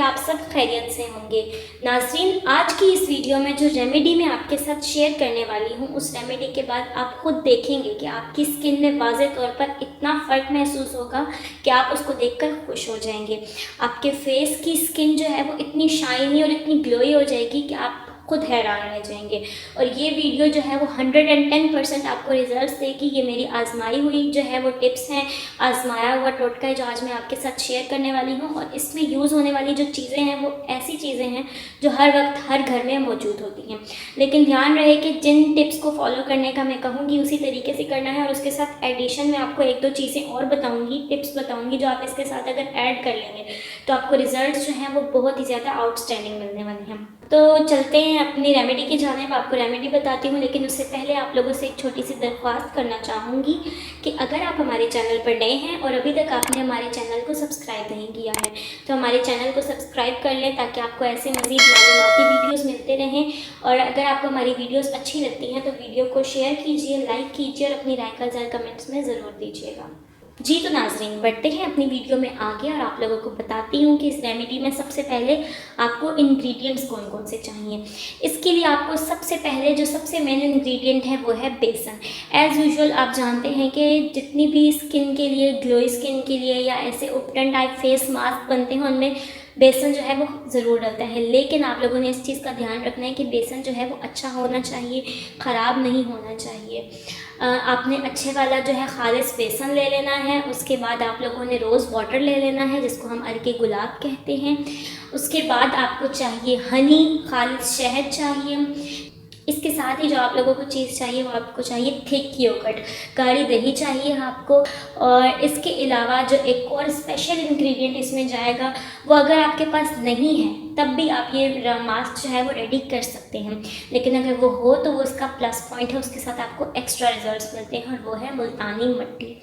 आप सब खैरियत से होंगे। नाज़रीन, आज की इस वीडियो में जो रेमेडी मैं आपके साथ शेयर करने वाली हूँ, उस रेमेडी के बाद आप खुद देखेंगे कि आपकी स्किन में वाज़े तौर पर इतना फ़र्क महसूस होगा कि आप उसको देखकर खुश हो जाएंगे। आपके फेस की स्किन जो है वो इतनी शाइनी और इतनी ग्लोई हो जाएगी कि आप खुद हैरान रह जाएंगे। और ये वीडियो जो है वो 110% आपको रिजल्ट्स देगी। ये मेरी आजमाई हुई जो है वो टिप्स हैं, आजमाया हुआ टोटका है जो आज मैं आपके साथ शेयर करने वाली हूँ। और इसमें यूज़ होने वाली जो चीज़ें हैं वो ऐसी चीज़ें हैं जो हर वक्त हर घर में मौजूद होती हैं। लेकिन ध्यान रहे कि जिन टिप्स को फॉलो करने का मैं कहूँगी उसी तरीके से करना है। और उसके साथ एडिशन में आपको एक दो चीज़ें और बताऊँगी, टिप्स बताऊँगी जो आप इसके साथ अगर ऐड कर लेंगे तो आपको रिजल्ट्स जो हैं वो बहुत ही ज़्यादा आउटस्टैंडिंग मिलने वाले हैं। तो चलते हैं अपनी रेमेडी की जानिब। आपको रेमेडी बताती हूँ, लेकिन उससे पहले आप लोगों से एक छोटी सी दरख्वास्त करना चाहूँगी कि अगर आप हमारे चैनल पर नए हैं और अभी तक आपने हमारे चैनल को सब्सक्राइब नहीं किया है तो हमारे चैनल को सब्सक्राइब कर लें ताकि आपको ऐसे मज़ीद मालूमाती वीडियोस मिलते रहें। और अगर आपको हमारी वीडियोस अच्छी लगती हैं तो वीडियो को शेयर कीजिए, लाइक कीजिए और अपनी राय का ज़रा कमेंट्स में ज़रूर दीजिएगा। जी तो नाज़रीन, बढ़ते हैं अपनी वीडियो में आगे और आप लोगों को बताती हूँ कि इस रेमेडी में सबसे पहले आपको इंग्रेडिएंट्स कौन कौन से चाहिए। इसके लिए आपको सबसे पहले जो सबसे मेन इंग्रेडिएंट है वो है बेसन। एज़ यूजुअल आप जानते हैं कि जितनी भी स्किन के लिए, ग्लोई स्किन के लिए या ऐसे उपटन टाइप फेस मास्क बनते हैं उनमें बेसन जो है वो ज़रूर डलता है। लेकिन आप लोगों ने इस चीज़ का ध्यान रखना है कि बेसन जो है वो अच्छा होना चाहिए, ख़राब नहीं होना चाहिए। आपने अच्छे वाला जो है खालिस बेसन ले लेना है। उसके बाद आप लोगों ने रोज़ वाटर ले लेना है जिसको हम अर्के गुलाब कहते हैं। उसके बाद आपको चाहिए हनी, खालिस शहद चाहिए। इसके साथ ही जो आप लोगों को चीज़ चाहिए वो आपको चाहिए थिक योगर्ट, गाढ़ी दही चाहिए आपको। और इसके अलावा जो एक और स्पेशल इंग्रेडिएंट इसमें जाएगा वो अगर आपके पास नहीं है तब भी आप ये मास्क जो है वो रेडी कर सकते हैं, लेकिन अगर वो हो तो वो इसका प्लस पॉइंट है, उसके साथ आपको एक्स्ट्रा रिजल्ट्स मिलते हैं और वो है मुल्तानी मिट्टी।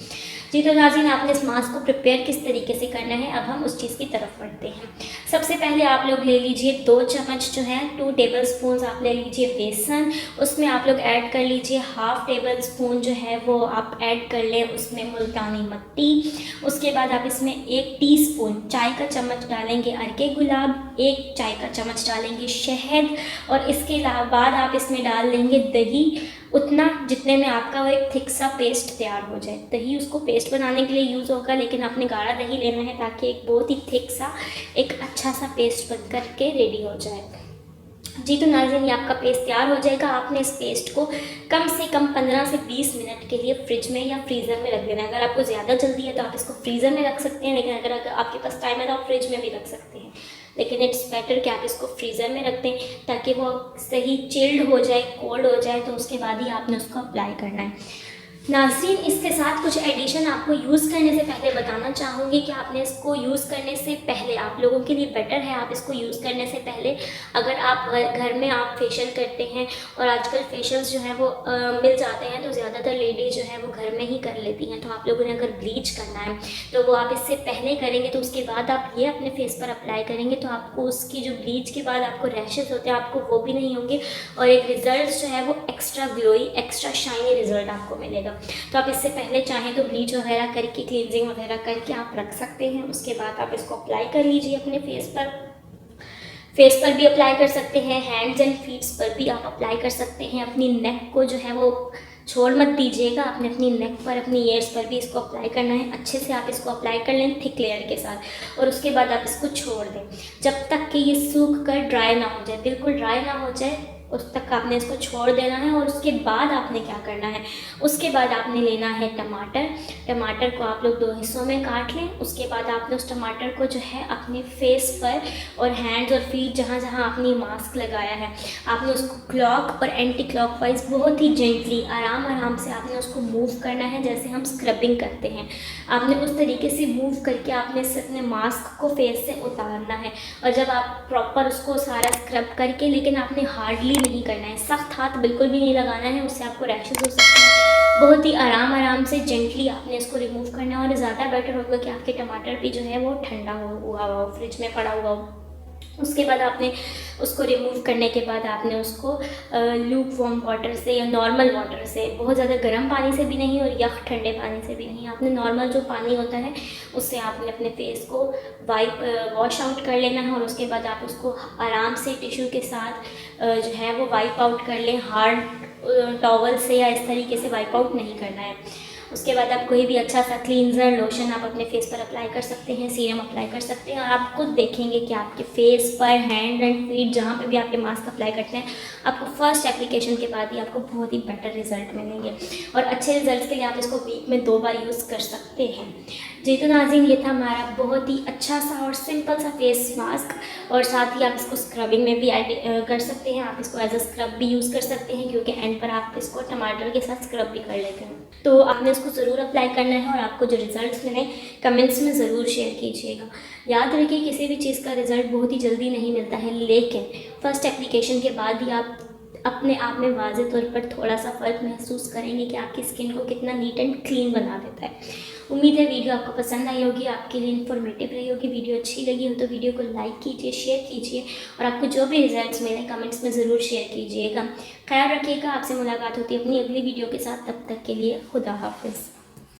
जी तो नाज़रीन, आपने इस मास्क को प्रिपेयर किस तरीके से करना है अब हम उस चीज़ की तरफ बढ़ते हैं। सबसे पहले आप लोग ले लीजिए 2 चम्मच जो है 2 टेबल स्पून आप ले लीजिए बेसन। उसमें आप लोग ऐड कर लीजिए हाफ़ टेबल स्पून जो है वो आप ऐड कर लें उसमें मुल्तानी मिट्टी। उसके बाद आप इसमें 1 टीस्पून चाय का चम्मच डालेंगे अर्के गुलाब, 1 चाय का चम्मच डालेंगे शहद और इसके बाद आप इसमें डाल देंगे दही, उतना जितने में आपका वो एक थिक सा पेस्ट तैयार हो जाए। दही उसको पेस्ट बनाने के लिए यूज़ होगा, लेकिन आपने गाढ़ा दही लेना है ताकि एक बहुत ही थिक सा एक अच्छा सा पेस्ट बन कर के रेडी हो जाए। जी तो नाज़रीन, ये आपका पेस्ट तैयार हो जाएगा। आपने इस पेस्ट को कम से कम 15 से 20 मिनट के लिए फ्रिज में या फ्रीज़र में रख देना है। अगर आपको ज़्यादा जल्दी है तो आप इसको फ्रीज़र में रख सकते हैं, लेकिन अगर आपके पास टाइम है तो आप फ्रिज में भी रख सकते हैं। लेकिन इट्स बेटर कि आप इसको फ्रीज़र में रख दें ताकि वो सही चिल्ड हो जाए, कोल्ड हो जाए, तो उसके बाद ही आपने उसको अप्लाई करना है। नाज़रीन, इसके साथ कुछ एडिशन आपको यूज़ करने से पहले बताना चाहूँगी कि आपने इसको यूज़ करने से पहले, आप लोगों के लिए बेटर है आप इसको यूज़ करने से पहले अगर आप घर में आप फेशियल करते हैं, और आजकल फेशियल्स जो है वो मिल जाते हैं तो ज़्यादातर लेडीज़ जो है वो घर में ही कर लेती हैं। तो आप लोगों ने अगर ब्लीच करना है तो वो आप इससे पहले करेंगे, तो उसके बाद आप ये अपने फेस पर अप्लाई करेंगे तो आपको उसकी जो ब्लीच के बाद आपको रैशेस होते हैं आपको वो भी नहीं होंगे और एक रिज़ल्ट जो है वो extra glowy, extra shiny result आपको मिलेगा। तो आप इससे पहले चाहें तो ब्लीच वगैरह करके, क्लींजिंग वगैरह करके आप रख सकते हैं। उसके बाद आप इसको अप्लाई कर लीजिए अपने फेस पर भी अप्लाई कर सकते हैं, हैंड्स एंड फीट्स पर भी आप अप्लाई कर सकते हैं। अपनी नेक को जो है वो छोड़ मत दीजिएगा, आपने अपनी नेक पर, अपनी ईयर्स पर भी इसको अप्लाई करना है। अच्छे से आप इसको अप्लाई कर लें थिक लेयर के साथ और उसके बाद आप इसको छोड़ दें जब तक कि ये सूख कर ड्राई ना हो जाए। बिल्कुल ड्राई ना हो जाए उस तक आपने इसको छोड़ देना है। और उसके बाद आपने क्या करना है, उसके बाद आपने लेना है टमाटर को आप लोग 2 हिस्सों में काट लें। उसके बाद आपने उस टमाटर को जो है अपने फेस पर और हैंड्स और फीट जहाँ जहाँ आपने मास्क लगाया है आपने उसको क्लॉक और एंटी क्लॉकवाइज बहुत ही जेंटली आराम से आपने उसको मूव करना है, जैसे हम स्क्रबिंग करते हैं। आपने उस तरीके से मूव करके आपने सिर्फ अपने मास्क को फेस से उतारना है। और जब आप प्रॉपर उसको सारा स्क्रब करके, लेकिन आपने हार्डली नहीं करना है, सख्त हाथ बिल्कुल भी नहीं लगाना है, उससे आपको रैशेस हो सकते हैं। बहुत ही आराम से जेंटली आपने इसको रिमूव करना है। और ज़्यादा बेटर होगा कि आपके टमाटर भी जो है वो ठंडा हुआ हो, फ्रिज में पड़ा हुआ हो, उसके बाद आपने उसको रिमूव करने के बाद आपने उसको लूक वार्म वाटर से या नॉर्मल वाटर से, बहुत ज़्यादा गर्म पानी से भी नहीं और यख ठंडे पानी से भी नहीं, आपने नॉर्मल जो पानी होता है उससे आपने अपने फेस को वॉश आउट कर लेना है। और उसके बाद आप उसको आराम से टिश्यू के साथ जो है वो वाइप आउट कर लें, हार्ड टॉवल से या इस तरीके से वाइप आउट नहीं करना है। उसके बाद आप कोई भी अच्छा सा क्लींजर लोशन आप अपने फेस पर अप्लाई कर सकते हैं, सीरम अप्लाई कर सकते हैं, और आप खुद देखेंगे कि आपके फेस पर, हैंड एंड फीट, जहाँ पे भी आपके मास्क अप्लाई करते हैं, आपको फर्स्ट एप्लीकेशन के बाद ही आपको बहुत ही बेटर रिजल्ट मिलेंगे। और अच्छे रिजल्ट के लिए आप इसको वीक में 2 बार यूज़ कर सकते हैं। जी तो नाज़रीन, ये था हमारा बहुत ही अच्छा सा और सिंपल सा फेस मास्क, और साथ ही आप इसको स्क्रबिंग में भी कर सकते हैं। आप इसको एज अ स्क्रब भी यूज़ कर सकते हैं, क्योंकि एंड पर आप इसको टमाटर के साथ स्क्रब भी कर लेते हैं। तो आपने इसको ज़रूर अप्लाई करना है, और आपको जो रिज़ल्ट्स मिले कमेंट्स में ज़रूर शेयर कीजिएगा। याद रखिए, किसी भी चीज़ का रिज़ल्ट बहुत ही जल्दी नहीं मिलता है, लेकिन फर्स्ट एप्लीकेशन के बाद ही आप अपने आप में वाज़े तौर पर थोड़ा सा फ़र्क महसूस करेंगे कि आपकी स्किन को कितना नीट एंड क्लीन बना देता है। उम्मीद है वीडियो आपको पसंद आई होगी, आपके लिए इन्फॉर्मेटिव रही होगी। वीडियो अच्छी लगी हो तो वीडियो को लाइक कीजिए, शेयर कीजिए, और आपको जो भी रिजल्ट्स मिले कमेंट्स में ज़रूर शेयर कीजिएगा। ख्याल रखिएगा, आपसे मुलाकात होती है अपनी अगली वीडियो के साथ। तब तक के लिए खुदा हाफिज़।